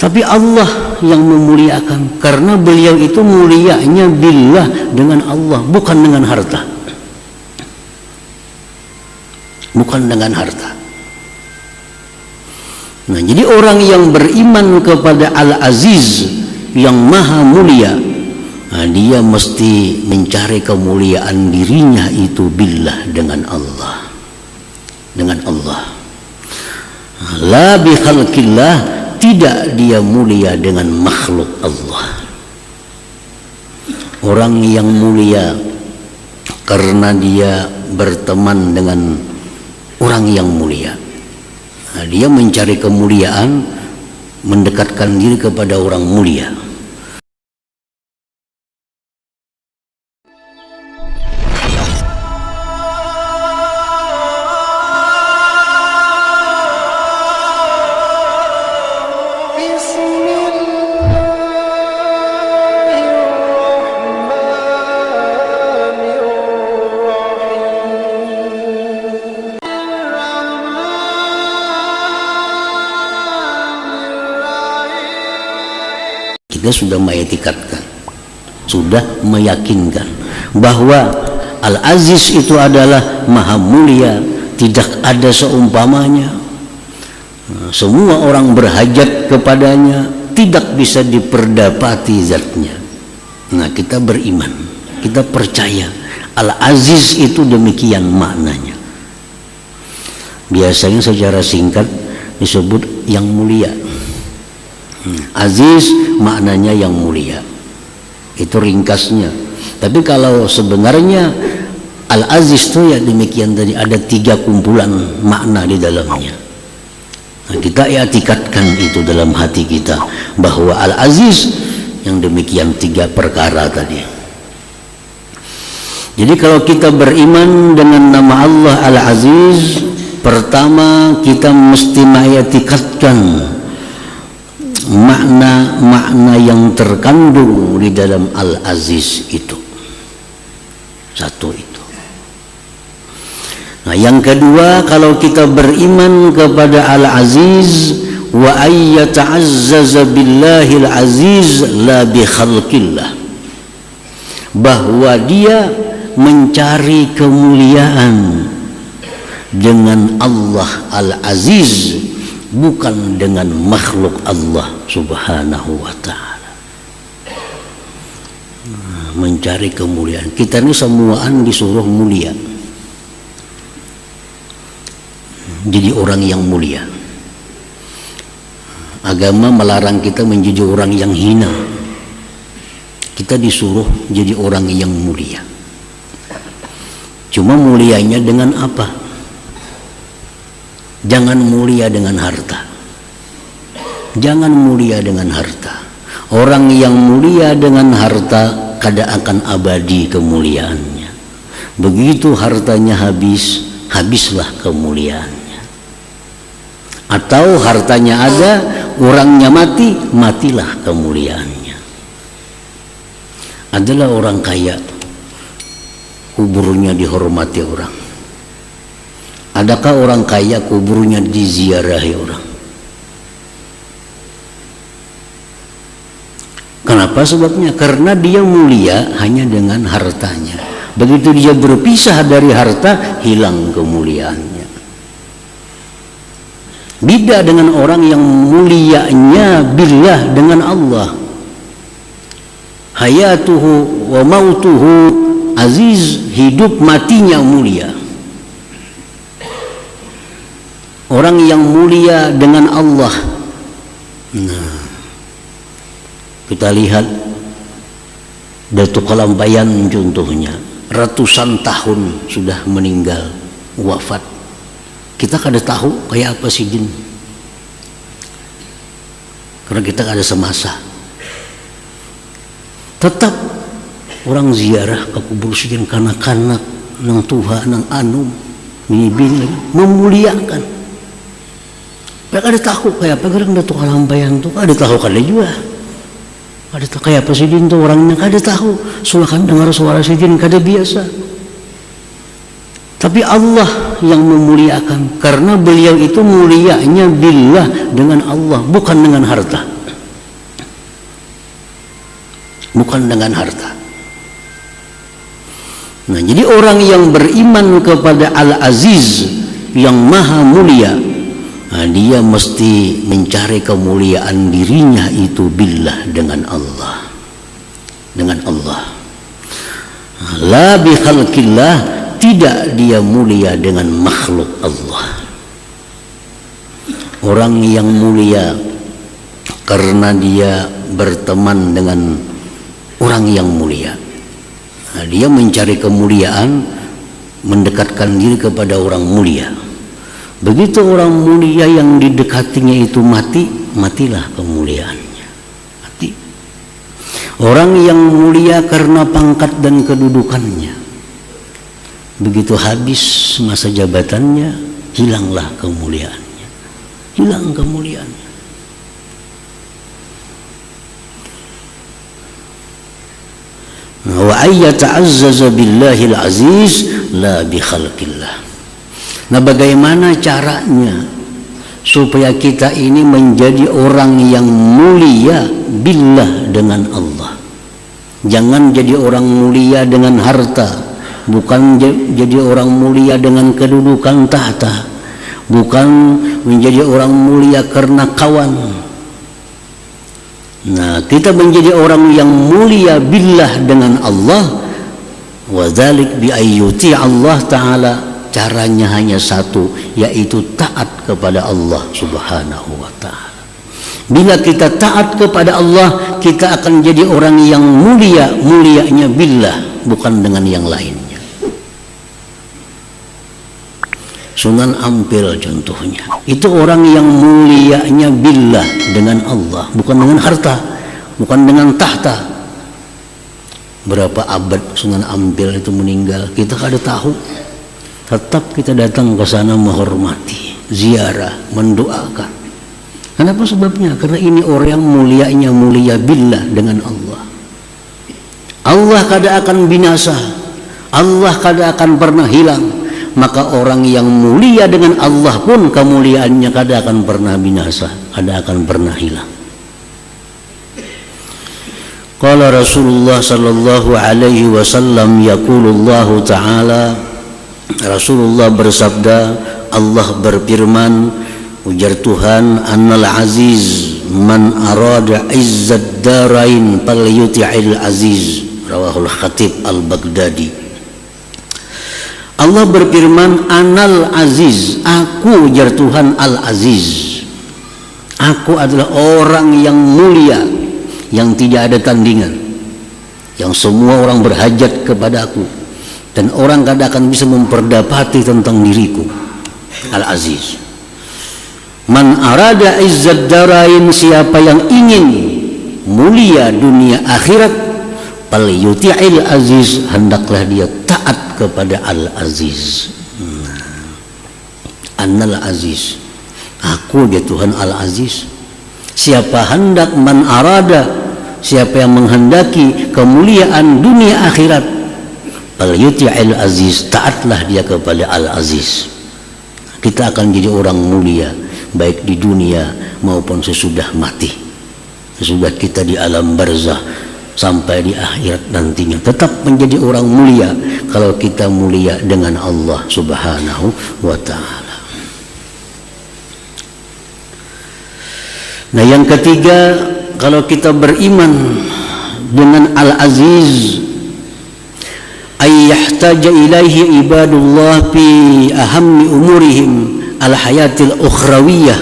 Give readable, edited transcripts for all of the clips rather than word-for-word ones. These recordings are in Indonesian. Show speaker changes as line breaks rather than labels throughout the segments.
Tapi Allah yang memuliakan, karena beliau itu mulianya billah, dengan Allah, bukan dengan harta. Bukan dengan harta. Nah, jadi orang yang beriman kepada Al-Aziz yang maha mulia, nah, dia mesti mencari kemuliaan dirinya itu billah, dengan Allah. Dengan Allah. La bi khalqillah, tidak dia mulia dengan makhluk Allah. Orang yang mulia karena dia berteman dengan orang yang mulia. Nah, dia mencari kemuliaan, mendekatkan diri kepada orang mulia. Kita sudah mengetikatkan, sudah meyakinkan bahwa Al-Aziz itu adalah maha mulia, tidak ada seumpamanya. Semua orang berhajat kepadanya, tidak bisa diperdapati zatnya. Nah, kita beriman, kita percaya Al-Aziz itu demikian maknanya. Biasanya secara singkat disebut yang mulia. Aziz maknanya yang mulia, itu ringkasnya. Tapi kalau sebenarnya Al-Aziz itu ya demikian tadi, ada 3 kumpulan makna di dalamnya. Nah, kita i'tikadkan itu dalam hati kita bahwa Al-Aziz yang demikian 3 perkara tadi. Jadi kalau kita beriman dengan nama Allah Al-Aziz, pertama kita mesti i'tikadkan makna-makna yang terkandung di dalam Al-Aziz itu. Satu itu. Nah, yang kedua, kalau kita beriman kepada Al-Aziz, wa ayyata'azzaza billahil aziz la bi khalqillah, bahwa dia mencari kemuliaan dengan Allah Al-Aziz, bukan dengan makhluk Allah subhanahu wa ta'ala. Mencari kemuliaan. Kita ini semuaan disuruh mulia, jadi orang yang mulia. Agama melarang kita menjadi orang yang hina. Kita disuruh jadi orang yang mulia. Cuma mulianya dengan apa? Jangan mulia dengan harta. Jangan mulia dengan harta. Orang yang mulia dengan harta kada akan abadi kemuliaannya. Begitu hartanya habis, habislah kemuliaannya. Atau hartanya ada, orangnya mati, matilah kemuliaannya. Adalah orang kaya, kuburnya dihormati orang. Adakah orang kaya kuburnya diziarahi orang? Kenapa sebabnya? Karena dia mulia hanya dengan hartanya. Begitu dia berpisah dari harta, hilang kemuliaannya. Beda dengan orang yang mulianya billah, dengan Allah. Hayatuhu wa mautuhu aziz, hidup matinya mulia. Orang yang mulia dengan Allah. Nah, kita lihat Datuk Kalambayan contohnya, ratusan tahun sudah meninggal, wafat. Kita kada tahu kayak apa si jin, karena kita kada semasa. Tetap orang ziarah ke kubur si jin, kanak-kanak nang tuha nang anu bini-bini memuliakan. Mereka ada tahu kayak apa gerang Datuk Kalambayan tuh, ada tahu kada juga. Ada tahu kayak apa si jin tuh orangnya, kada tahu. Sulakan dengar suara si jin kada biasa. Tapi Allah yang memuliakan, karena beliau itu mulianya billah, dengan Allah, bukan dengan harta. bukan dengan harta. Nah, jadi orang yang beriman kepada Al-Aziz yang maha mulia, nah, dia mesti mencari kemuliaan dirinya itu billah, dengan Allah. Dengan Allah. La bi khalqillah, tidak dia mulia dengan makhluk Allah. Orang yang mulia karena dia berteman dengan orang yang mulia. Nah, dia mencari kemuliaan, mendekatkan diri kepada orang mulia. Begitu orang mulia yang didekatinya itu mati, matilah kemuliaannya. Mati. Orang yang mulia karena pangkat dan kedudukannya, begitu habis masa jabatannya, hilanglah kemuliaannya. Hilang kemuliaannya. Wa ayyata'azzaza billahil aziz la bi khalqillah. Nah, bagaimana caranya supaya kita ini menjadi orang yang mulia billah, dengan Allah? Jangan jadi orang mulia dengan harta, bukan jadi orang mulia dengan kedudukan tahta, bukan menjadi orang mulia karena kawan. Nah, kita menjadi orang yang mulia billah dengan Allah, wa dzalik bi ayyuti Allah taala. Caranya hanya satu, yaitu taat kepada Allah Subhanahu wa taala. Bila kita taat kepada Allah, kita akan jadi orang yang mulia, mulianya billah, bukan dengan yang lainnya. Sunan Ampel contohnya, itu orang yang mulianya billah, dengan Allah, bukan dengan harta, bukan dengan tahta. Berapa abad Sunan Ampel itu meninggal, kita kada tahu. Tetap kita datang ke sana menghormati, ziarah, mendoakan. Kenapa sebabnya? Karena ini orang yang mulianya mulia billah, dengan Allah. Allah kada akan binasa, Allah kada akan pernah hilang. Maka orang yang mulia dengan Allah pun kemuliaannya kada akan pernah binasa, kada akan pernah hilang. Qala Rasulullah sallallahu alaihi wasallam, yaqulullahu ta'ala, Rasulullah bersabda, Allah berfirman, ujar Tuhan, annal aziz man arada izzad darain falyuti'il aziz, rawahul Khatib al-Baghdadi. Allah berfirman, anal aziz, aku, ujar Tuhan, al-aziz, aku adalah orang yang mulia, yang tidak ada tandingan, yang semua orang berhajat kepada aku, dan orang kada akan bisa memperdapati tentang diriku. Al-Aziz. Man arada izzad darain, siapa yang ingin mulia dunia akhirat, fal yuti'il aziz, hendaklah dia taat kepada Al-Aziz. Annal aziz, aku dia Tuhan Al-Aziz. Siapa hendak, man arada, siapa yang menghendaki kemuliaan dunia akhirat, fal yuti'il aziz, taatlah dia kepada Al-Aziz. Kita akan jadi orang mulia baik di dunia maupun sesudah mati, sesudah kita di alam barzah sampai di akhirat nantinya, tetap menjadi orang mulia kalau kita mulia dengan Allah Subhanahu wa ta'ala. Nah, yang ketiga, kalau kita beriman dengan Al-Aziz, ay yahtaja ilaihi ibadullah fi ahammi umurihim al-hayatil ukhrawiyah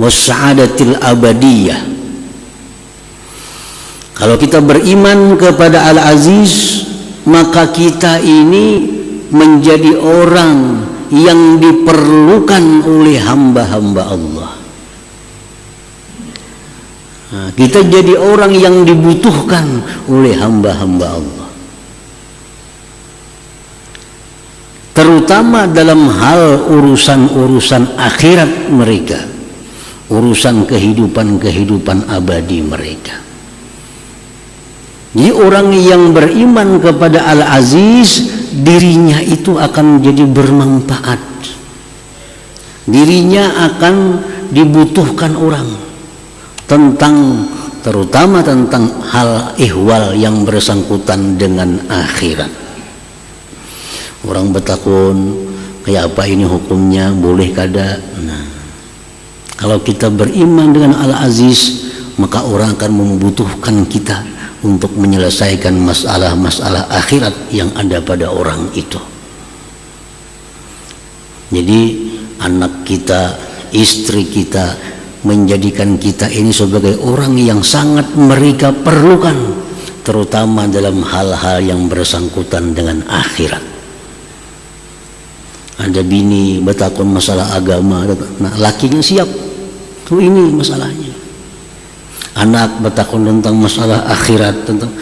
was sa'adatil abadiyah. Kalau kita beriman kepada Al-Aziz, maka kita ini menjadi orang yang diperlukan oleh hamba-hamba Allah. Nah, kita jadi orang yang dibutuhkan oleh hamba-hamba Allah, terutama dalam hal urusan-urusan akhirat mereka, urusan kehidupan-kehidupan abadi mereka. Jadi orang yang beriman kepada Al-Aziz, dirinya itu akan jadi bermanfaat, dirinya akan dibutuhkan orang tentang terutama tentang hal ihwal yang bersangkutan dengan akhirat. Orang bertakun, kayak apa ini hukumnya, boleh kada? Nah, kalau kita beriman dengan Al-Aziz, maka orang akan membutuhkan kita untuk menyelesaikan masalah-masalah akhirat yang ada pada orang itu. Jadi anak kita, istri kita, menjadikan kita ini sebagai orang yang sangat mereka perlukan, terutama dalam hal-hal yang bersangkutan dengan akhirat. Ada bini bertakun masalah agama, nah lakinya siap, tuh ini masalahnya. Anak bertakun tentang masalah akhirat, tentang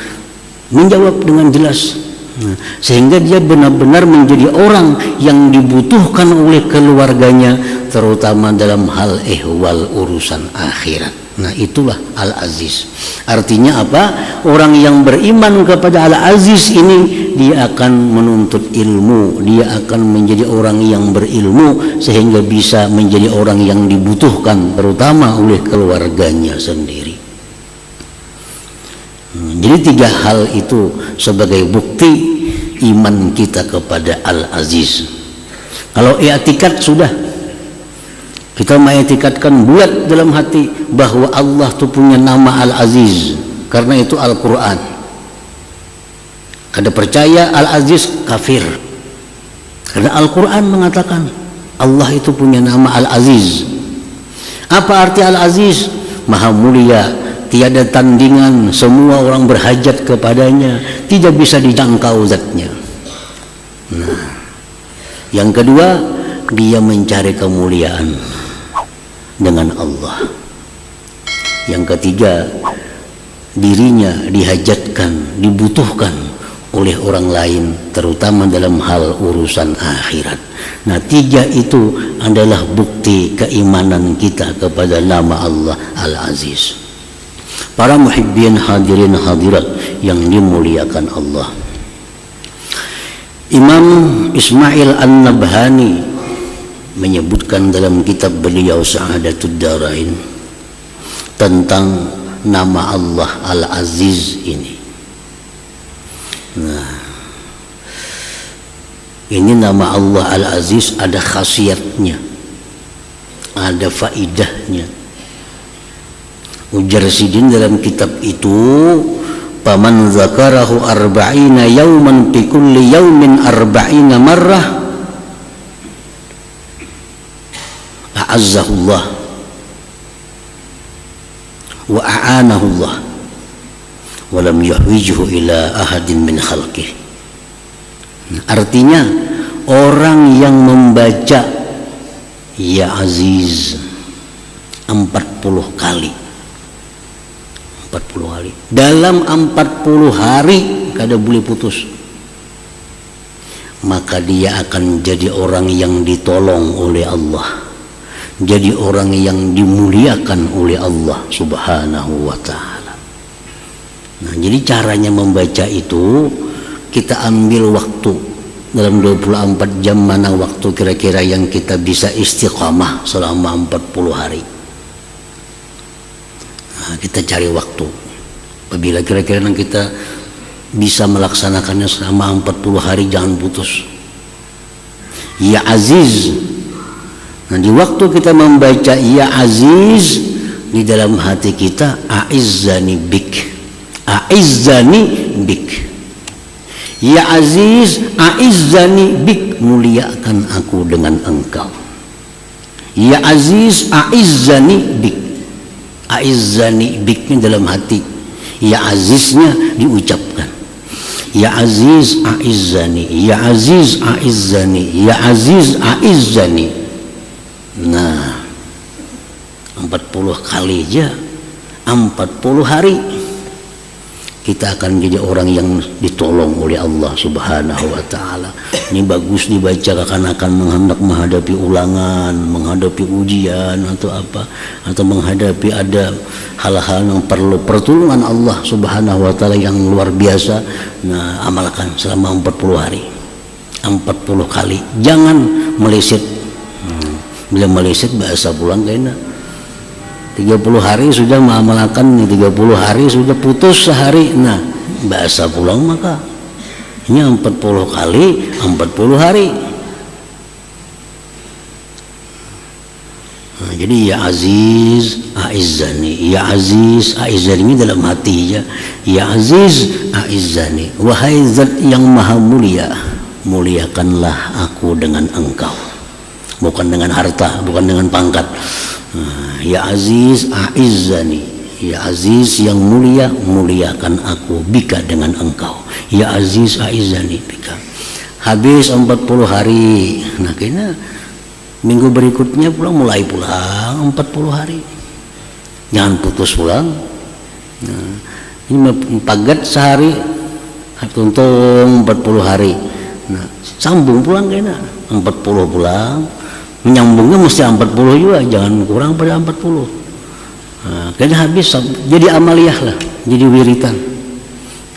menjawab dengan jelas. Nah, sehingga dia benar-benar menjadi orang yang dibutuhkan oleh keluarganya, terutama dalam hal ihwal urusan akhirat. Nah, itulah Al-Aziz. Artinya apa? Orang yang beriman kepada Al-Aziz ini, dia akan menuntut ilmu, dia akan menjadi orang yang berilmu sehingga bisa menjadi orang yang dibutuhkan terutama oleh keluarganya sendiri. Jadi 3 hal itu sebagai bukti iman kita kepada Al-Aziz. Kalau i'tikad sudah, kita mengiktikadkan bulat dalam hati bahwa Allah itu punya nama Al-Aziz, karena itu Al-Quran. Kada percaya Al-Aziz kafir, karena Al-Quran mengatakan Allah itu punya nama Al-Aziz. Apa arti Al-Aziz? Maha mulia, tiada tandingan, semua orang berhajat kepadanya, tidak bisa dijangkau zatnya. Nah, yang kedua, dia mencari kemuliaan dengan Allah. Yang ketiga, dirinya dihajatkan, dibutuhkan oleh orang lain, terutama dalam hal urusan akhirat. Nah, 3 itu adalah bukti keimanan kita kepada nama Allah Al-Aziz. Para muhibbin hadirin hadirat yang dimuliakan Allah, Imam Ismail An-Nabhani menyebutkan dalam kitab beliau Sa'adatud Darain tentang nama Allah Al-Aziz ini. Nah, ini nama Allah Al-Aziz ada khasiatnya, ada faidahnya. Ujar Sidin dalam kitab itu, paman zakarahu arba'ina yauman fi kulli yaumin arba'ina marrah a'azzahullah wa a'anahullah wa lam yuhwijhu ila ahadin min khalqih. Artinya, orang yang membaca Ya Aziz 40 kali, 40 hari, dalam 40 hari kada boleh putus, maka dia akan jadi orang yang ditolong oleh Allah, jadi orang yang dimuliakan oleh Allah Subhanahu wa ta'ala. Nah, jadi caranya membaca itu, kita ambil waktu dalam 24 jam, mana waktu kira-kira yang kita bisa istiqamah selama 40 hari. Nah, kita cari waktu. Apabila kira-kira kita bisa melaksanakannya selama 40 hari, jangan putus. Ya Aziz. Nah, di waktu kita membaca Ya Aziz, di dalam hati kita, A'izzani bik, A'izzani bik. Ya Aziz, A'izzani bik, muliakan aku dengan engkau. Ya Aziz, A'izzani bik. A'izzani biknya dalam hati, Ya Aziznya diucapkan. Ya Aziz A'izzani, Ya Aziz A'izzani, Ya Aziz A'izzani. Nah, 40 kali aja, 40 hari, kita akan jadi orang yang ditolong oleh Allah Subhanahu wa ta'ala. Ini bagus dibaca akan menghendak menghadapi ulangan, menghadapi ujian atau apa, atau menghadapi ada hal-hal yang perlu pertolongan Allah Subhanahu wa ta'ala yang luar biasa. Nah, amalkan selama 40 hari, 40 kali, jangan meleset. Bila meleset bahasa pulang kena. 30 hari sudah mengamalkan, 30 hari sudah putus sehari. Nah, bahasa pulang maka ini 40 kali 40 hari. Nah, jadi ya Aziz A'izzani, ya Aziz A'izzani ini dalam hati ya. Ya Aziz A'izzani, wahai zat yang maha mulia, muliakanlah aku dengan engkau, bukan dengan harta, bukan dengan pangkat. Nah, ya Aziz A'izzani, ya Aziz yang mulia, muliakan aku bika dengan engkau. Ya Aziz A'izzani bika. Habis 40 hari. Nah, kena minggu berikutnya pulang, mulai pulang 40 hari. Jangan putus pulang. Nah, ini pagat sehari, tuntung 40 hari. Nah, sambung pulang kena 40 pulang. Menyambungnya mesti 40 juga, jangan kurang pada 40. Nah, kena habis jadi amaliyah lah, jadi wiritan.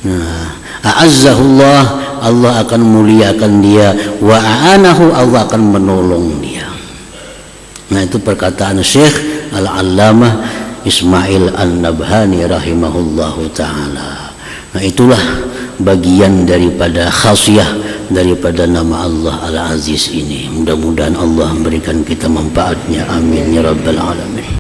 Nah, a'azzahullah, Allah akan muliakan dia, wa a'anahu, Allah akan menolong dia. Nah, itu perkataan Syekh Al-Allamah Ismail An-Nabhani rahimahullahu ta'ala. Nah, itulah bagian daripada khasiyah daripada nama Allah Al-Aziz ini. Mudah-mudahan Allah memberikan kita manfaatnya. Amin ya rabbal alamin.